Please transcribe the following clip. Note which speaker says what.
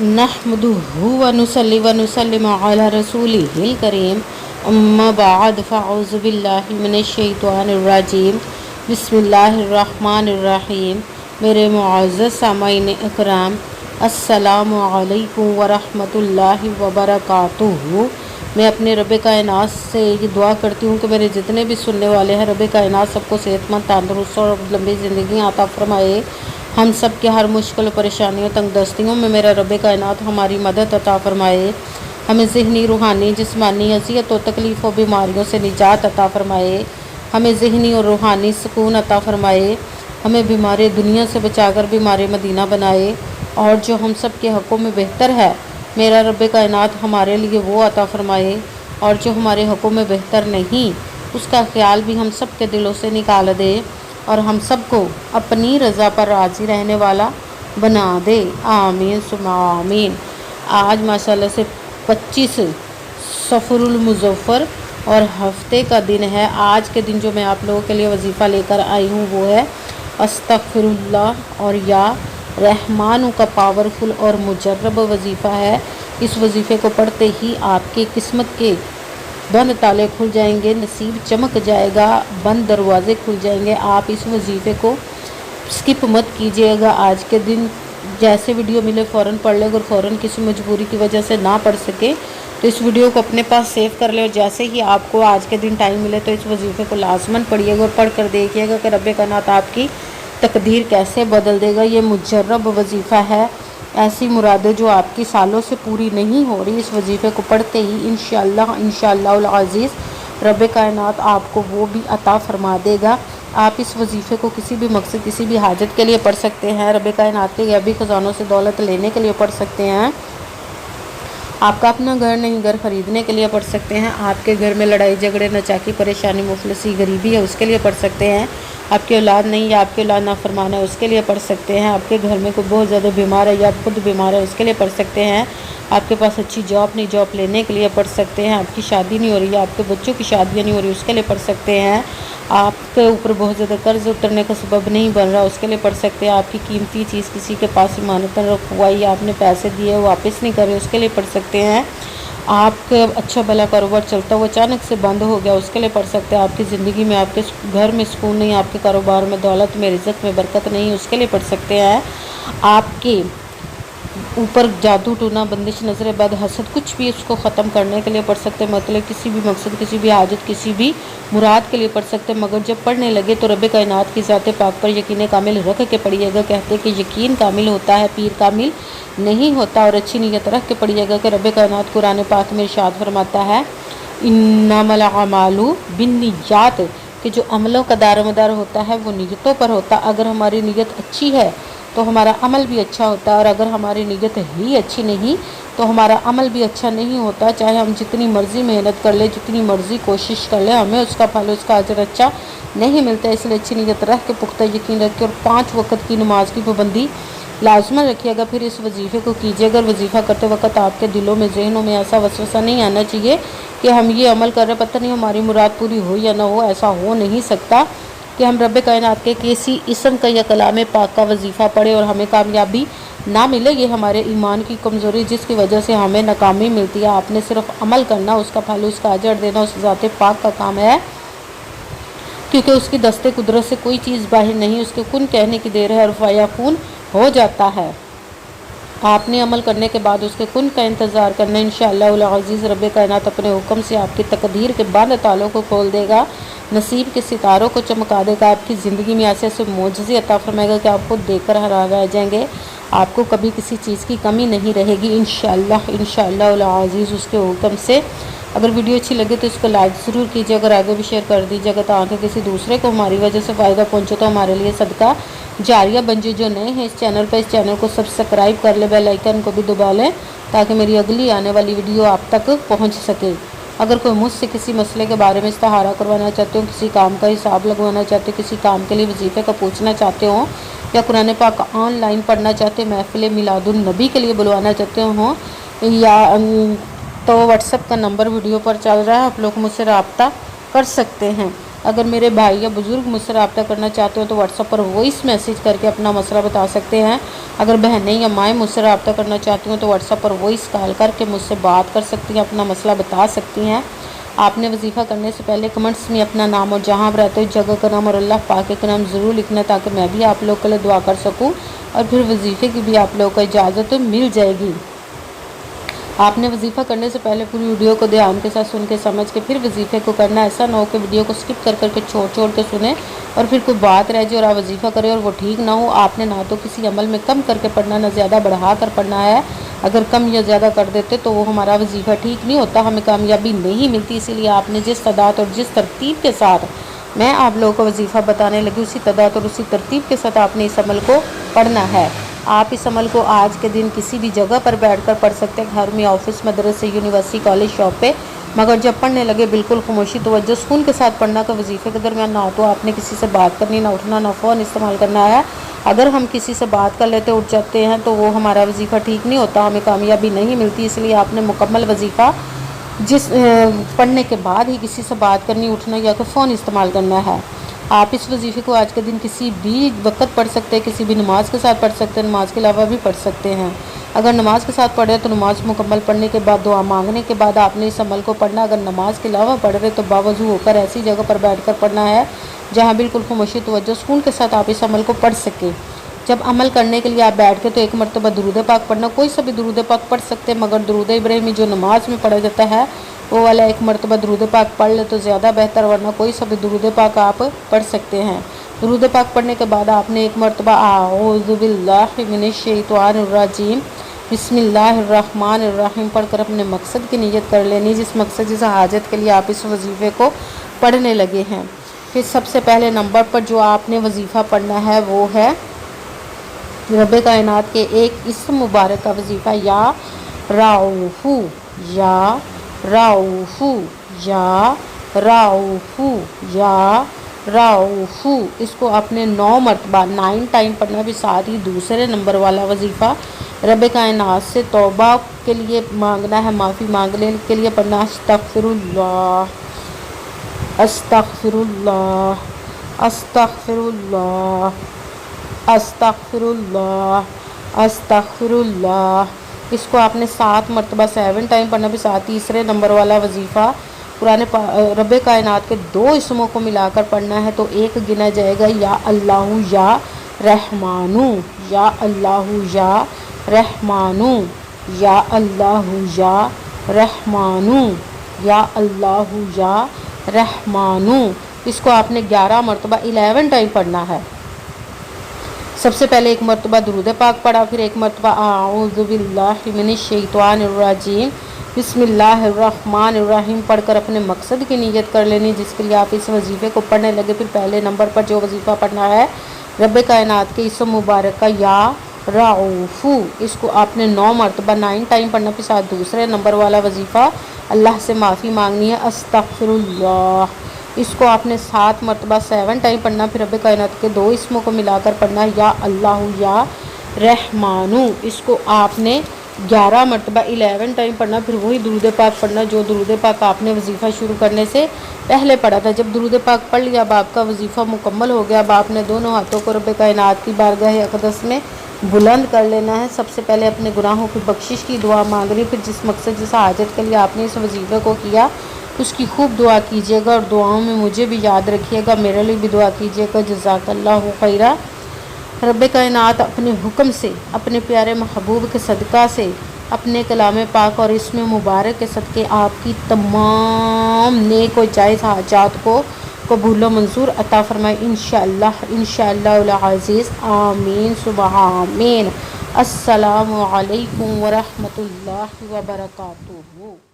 Speaker 1: नहमदुहु व नुसल्ली व नुसल्लिमु अला रसूलिहिल करीम अम्मा बाद फ़अऊज़ु बिल्लाहि मिनश शैतानिर रजीम बिस्मिल्लाहिर रहमानिर रहीम। मेरे मुअज़्ज़ज़ सामाईन इकराम, अस्सलामु अलैकुम व रहमतुल्लाहि व बरकातुहू। मैं अपने रब कायनात से ये दुआ करती हूँ कि मेरे जितने भी सुनने वाले हैं, रब कायनात सबको सेहतमंद, तंदुरुस्त और लंबी ज़िंदगी अता फरमाए। हम सब के हर मुश्किल परेशानियों तंगदस्तियों में मेरा रब कायनात हमारी मदद अता फरमाए। हमें ज़हनी, रूहानी, जिस्मानी अज़ियत और तकलीफ़ और बीमारियों से निजात अता फरमाए। हमें ज़हनी और रूहानी सुकून अता फरमाए। हमें बीमारी दुनिया से बचाकर बीमारी मदीना बनाए। और जो हम सब के हक़ों में बेहतर है, मेरा रब कायनात हमारे लिए वो अता फरमाए। और जो हमारे हक़ों में बेहतर नहीं, उसका ख्याल भी हम सब के दिलों से निकाल दे और हम सबको अपनी रज़ा पर राज़ी रहने वाला बना दे। आमीन सुम्मा आमीन। आज माशाल्लाह से 25 सफ़रुल मुज़फ़्फ़र और हफ्ते का दिन है। आज के दिन जो मैं आप लोगों के लिए वजीफ़ा लेकर आई हूँ वो है अस्तग़फ़िरुल्लाह और या रहमानु का पावरफुल और मुजर्रब वजीफ़ा है। इस वजीफ़े को पढ़ते ही आपकी किस्मत के बंद ताले खुल जाएंगे, नसीब चमक जाएगा, बंद दरवाज़े खुल जाएंगे। आप इस वजीफ़े को स्किप मत कीजिएगा। आज के दिन जैसे वीडियो मिले फ़ौरन पढ़ ले। अगर फ़ौरन किसी मजबूरी की वजह से ना पढ़ सके तो इस वीडियो को अपने पास सेव कर ले और जैसे ही आपको आज के दिन टाइम मिले तो इस वजीफ़े को लाजमन पढ़िएगा और पढ़ कर देखिएगा कि रब कायनात आपकी तकदीर कैसे बदल देगा। ये मुजर्रब वजीफ़ा है। ऐसी मुरादें जो आपकी सालों से पूरी नहीं हो रही, इस वजीफ़े को पढ़ते ही इंशाअल्लाह अज़ीज़ रब कायनात आपको वो भी अता फरमा देगा। आप इस वजीफ़े को किसी भी मकसद, किसी भी हाजत के लिए पढ़ सकते हैं। रब कायनात के गैबी ख़ज़ानों से दौलत लेने के लिए पढ़ सकते हैं। आपका अपना घर नहीं, घर ख़रीदने के लिए पढ़ सकते हैं। आपके घर में लड़ाई झगड़े, नचाकी, परेशानी, मुफलिसी, गरीबी है, उसके लिए पढ़ सकते हैं। आपकी औलाद नहीं या आपकी औलाद नाफरमान है, उसके लिए पढ़ सकते हैं। आपके घर में कोई बहुत ज़्यादा बीमार है या आप खुद बीमार है, उसके लिए पढ़ सकते हैं। आपके पास अच्छी जॉब नहीं, जॉब लेने के लिए पढ़ सकते हैं। आपकी शादी नहीं हो रही है, आपके बच्चों की शादियाँ नहीं हो रही, उसके लिए पढ़ सकते हैं। आपके ऊपर बहुत ज़्यादा कर्ज उतरने का सबब नहीं बन रहा, उसके लिए पढ़ सकते हैं। आपकी कीमती चीज़ किसी के पास इमानतन रखवाई या आपने पैसे दिए वापस नहीं कर रहे, उसके लिए पढ़ सकते हैं। आपका अच्छा भला कारोबार चलता हुआ अचानक से बंद हो गया, उसके लिए पढ़ सकते हैं। आपकी ज़िंदगी में, आपके घर में सुकून नहीं, आपके कारोबार में दौलत में, रिज़्क़ में बरकत नहीं, उसके लिए पढ़ सकते हैं। आपके ऊपर जादू टूना, बंदिश, नज़र बद, हसद, कुछ भी उसको ख़त्म करने के लिए पढ़ सकते हैं। मतलब किसी भी मकसद, किसी भी हाजत, किसी भी मुराद के लिए पढ़ सकते हैं। मगर जब पढ़ने लगे तो रब कायनात की ज़ात पाक पर यकीन कामिल रख के पढ़िएगा। कहते हैं कि यकीन कामिल होता है, पीर कामिल नहीं होता। और अच्छी नीयत रख के पढ़िएगा कि रब कायनात कुरान पाक में इरशाद फरमाता है इन्नमल अमालु बिन्नियात, कि जो अमलों का दारोमदार होता है वो नीयतों पर होता है। अगर हमारी नीयत अच्छी है तो हमारा अमल भी अच्छा होता है, और अगर हमारी नीयत ही अच्छी नहीं तो हमारा अमल भी अच्छा नहीं होता। चाहे हम जितनी मर्ज़ी मेहनत कर ले, जितनी मर्ज़ी कोशिश कर ले, हमें उसका फल, उसका अजर अच्छा नहीं मिलता। इसलिए अच्छी नीयत रख के, पुख्ता यकीन रख के और 5 वक्त की नमाज की पाबंदी लाजमन रखिएगा। फिर इस वजीफ़े को कीजिएगा। वजीफ़ा करते वक्त आपके दिलों में, जहनों में ऐसा वसवसा नहीं आना चाहिए कि हम ये अमल कर रहे, पता नहीं हमारी मुराद पूरी हो या ना हो। ऐसा हो नहीं सकता कि हम रब कायनात के किसी इसम का या कलाम पाक का वजीफ़ा पढ़े और हमें कामयाबी ना मिले। ये हमारे ईमान की कमज़ोरी, जिसकी वजह से हमें नाकामी मिलती है। आपने सिर्फ अमल करना, उसका फल, उसका अजर देना उस ज़ात पाक का काम है, क्योंकि उसकी दस्ते कुदरत से कोई चीज़ बाहर नहीं, उसके कुन कहने की देर है और फ़याकुन हो जाता है। आपने अमल करने के बाद उसके कुन का इंतज़ार करना। इंशाअल्लाह अज़ीज़ रब कायनात अपने हुक्म से आपकी तकदीर के बंद तालों को खोल देगा, नसीब के सितारों को चमका देगा। आपकी ज़िंदगी में ऐसे ऐसे मोजज़े अता फरमाएगा कि आपको देखकर हैरान रह जाएंगे। आपको कभी किसी चीज़ की कमी नहीं रहेगी इंशाअल्लाह अज़ीज़ उसके हुक्म से। अगर वीडियो अच्छी लगे तो इसको लाइक ज़रूर कीजिए। अगर आगे भी शेयर कर दीजिएगा ताकि किसी दूसरे को हमारी वजह से फ़ायदा पहुँचे तो हमारे लिए सदका जारिया बन जाए। जो नए हैं इस चैनल पर, इस चैनल को सब्सक्राइब कर ले, बेल आइकन को भी दबा लें ताकि मेरी अगली आने वाली वीडियो आप तक पहुँच सके। अगर कोई मुझसे किसी मसले के बारे में इस्तिहारा करवाना चाहते हो, किसी काम का हिसाब लगवाना चाहते हो, किसी काम के लिए वजीफ़े का पूछना चाहते हो, या कुरान पाक ऑनलाइन पढ़ना चाहते हो, महफिल मिलादुन नबी के लिए बुलवाना चाहते हो, या तो व्हाट्सएप का नंबर वीडियो पर चल रहा है, आप लोग मुझसे रब्ता कर सकते हैं। اگر میرے بھائی یا بزرگ مجھ سے رابطہ کرنا چاہتے ہو تو واٹس ایپ پر وائس میسیج کر کے اپنا مسئلہ بتا سکتے ہیں۔ اگر بہنیں یا مائیں مجھ سے رابطہ کرنا چاہتی ہوں تو واٹس ایپ پر وائس کال کر کے مجھ سے بات کر سکتی ہیں، اپنا مسئلہ بتا سکتی ہیں۔ آپ نے وظیفہ کرنے سے پہلے کمنٹس میں اپنا نام اور جہاں آپ رہتے ہو جگہ کا نام اور اللہ پاک کا نام ضرور لکھنا، تاکہ میں بھی آپ لوگوں کے لیے دعا کر سکوں، اور پھر وظیفے کی بھی آپ لوگوں کو اجازت مل جائے گی۔ آپ نے وظیفہ کرنے سے پہلے پوری ویڈیو کو دھیان کے ساتھ سن کے سمجھ کے پھر وظیفے کو کرنا۔ ایسا نہ ہو کہ ویڈیو کو سکپ کر کے چھوڑ کے سنیں اور پھر کوئی بات رہ جائے اور آپ وظیفہ کریں اور وہ ٹھیک نہ ہو۔ آپ نے نہ تو کسی عمل میں کم کر کے پڑھنا، نہ زیادہ بڑھا کر پڑھنا ہے۔ اگر کم یا زیادہ کر دیتے تو وہ ہمارا وظیفہ ٹھیک نہیں ہوتا، ہمیں کامیابی نہیں ملتی۔ اسی لیے آپ نے جس تعداد اور جس ترتیب کے ساتھ میں آپ لوگوں کو وظیفہ بتانے لگی، اسی تعداد اور اسی ترتیب کے ساتھ آپ نے اس عمل کو پڑھنا ہے۔ آپ اس عمل کو آج کے دن کسی بھی جگہ پر بیٹھ کر پڑھ سکتے ہیں، گھر میں، آفس، مدرسے، یونیورسٹی، کالج، شاپ پہ، مگر جب پڑھنے لگے بالکل خاموشی، توجہ، سکون کے ساتھ پڑھنا کہ وظیفے کے درمیان نہ تو آپ نے کسی سے بات کرنی، نہ اٹھنا، نہ فون استعمال کرنا ہے۔ اگر ہم کسی سے بات کر لیتے اٹھ جاتے ہیں تو وہ ہمارا وظیفہ ٹھیک نہیں ہوتا، ہمیں کامیابی نہیں ملتی۔ اس لیے آپ نے مکمل وظیفہ پڑھنے کے بعد ہی کسی سے بات کرنی، اٹھنا یا کہ فون استعمال کرنا ہے۔ آپ اس وظیفے کو آج کے دن کسی بھی وقت پڑھ سکتے ہیں، کسی بھی نماز کے ساتھ پڑھ سکتے ہیں، نماز کے علاوہ بھی پڑھ سکتے ہیں۔ اگر نماز کے ساتھ پڑھے تو نماز مکمل پڑھنے کے بعد دعا مانگنے کے بعد آپ نے اس عمل کو پڑھنا۔ اگر نماز کے علاوہ پڑھ رہے تو باوضو ہو کر ایسی جگہ پر بیٹھ کر پڑھنا ہے جہاں بالکل خاموشی، توجہ، سکون کے ساتھ آپ اس عمل کو پڑھ سکیں۔ جب عمل کرنے کے لیے آپ بیٹھ کے تو ایک مرتبہ درود پاک پڑھنا، کوئی سا بھی درود پاک پڑھ سکتے ہیں، مگر درود ابراہیمی جو نماز میں پڑھا جاتا ہے وہ والا ایک مرتبہ درود پاک پڑھ لے تو زیادہ بہتر، ورنہ کوئی سا بھی درود پاک آپ پڑھ سکتے ہیں۔ درود پاک پڑھنے کے بعد آپ نے ایک مرتبہ اعوذ باللہ من الشیطان الرجیم بسم اللہ الرحمن الرحیم پڑھ کر اپنے مقصد کی نیت کر لینی، جس مقصد، جس حاجت کے لیے آپ اس وظیفے کو پڑھنے لگے ہیں۔ پھر سب سے پہلے نمبر پر جو آپ نے وظیفہ پڑھنا ہے وہ ہے رب کائنات کے ایک اسم مبارک کا وظیفہ، یا رؤوف، یا رؤوف، یا رؤوف، یا رؤوف۔ اس کو آپ نے 9 مرتبہ 9 ٹائم پڑھنا، بھی ساتھ ہی دوسرے نمبر والا وظیفہ رب کائنات سے توبہ کے لیے مانگنا ہے، معافی مانگنے کے لیے پڑھنا، استغفر اللہ، استغفر اللہ، استغفر اللہ، استغفر اللہ، استغفر اللہ۔ اس کو آپ نے 7 مرتبہ 7 ٹائم پڑھنا، بھی ساتھ تیسرے نمبر والا وظیفہ قرآن رب کائنات کے 2 اسموں کو ملا کر پڑھنا ہے، تو ایک گنا جائے گا، یا اللہ یا رحمانو، یا اللہ یا رحمانو، یا اللہ یا رحمانو، یا اللہ یا رحمانو۔ اس کو آپ نے 11 مرتبہ 11 ٹائم پڑھنا ہے۔ سب سے پہلے ایک مرتبہ درود پاک پڑھا، پھر ایک مرتبہ اعوذ باللہ من الشیطان الرجیم بسم اللہ الرحمن الرحیم پڑھ کر اپنے مقصد کی نیت کر لینی، جس کے لیے آپ اس وظیفے کو پڑھنے لگے۔ پھر پہلے نمبر پر جو وظیفہ پڑھنا ہے رب کائنات کے اسم مبارک کا، یا رؤوف، اس کو آپ نے 9 مرتبہ 9 ٹائم پڑھنا، پھر ساتھ دوسرے نمبر والا وظیفہ اللہ سے معافی مانگنی ہے، استغفر اللہ۔ اس کو آپ نے 7 مرتبہ 7 ٹائم پڑھنا، پھر رب کائنات کے 2 اسموں کو ملا کر پڑھنا، یا اللہ یا رحمانو۔ اس کو آپ نے 11 مرتبہ 11 ٹائم پڑھنا، پھر وہی درود پاک پڑھنا جو درود پاک آپ نے وظیفہ شروع کرنے سے پہلے پڑھا تھا۔ جب درود پاک پڑھ لیا، اب آپ کا وظیفہ مکمل ہو گیا، اب آپ نے دونوں ہاتھوں کو رب کائنات کی بارگاہ اقدس میں بلند کر لینا ہے۔ سب سے پہلے اپنے گناہوں کی بخشش کی دعا مانگنی، پھر جس مقصد، جس حاجت کے لیے آپ نے اس وظیفے کو کیا اس کی خوب دعا کیجیے گا، اور دعاؤں میں مجھے بھی یاد رکھیے گا، میرے لیے بھی دعا کیجیے گا۔ جزاک اللہ خیرہ۔ رب کائنات اپنے حکم سے، اپنے پیارے محبوب کے صدقہ سے، اپنے کلام پاک اور اسم مبارک کے صدقے آپ کی تمام نیک و جائز حاجات کو قبول و منظور عطا فرمائے، انشاءاللہ، انشاءاللہ العزیز، آمین، صبح آمین۔ السلام علیکم ورحمۃ اللہ وبرکاتہ۔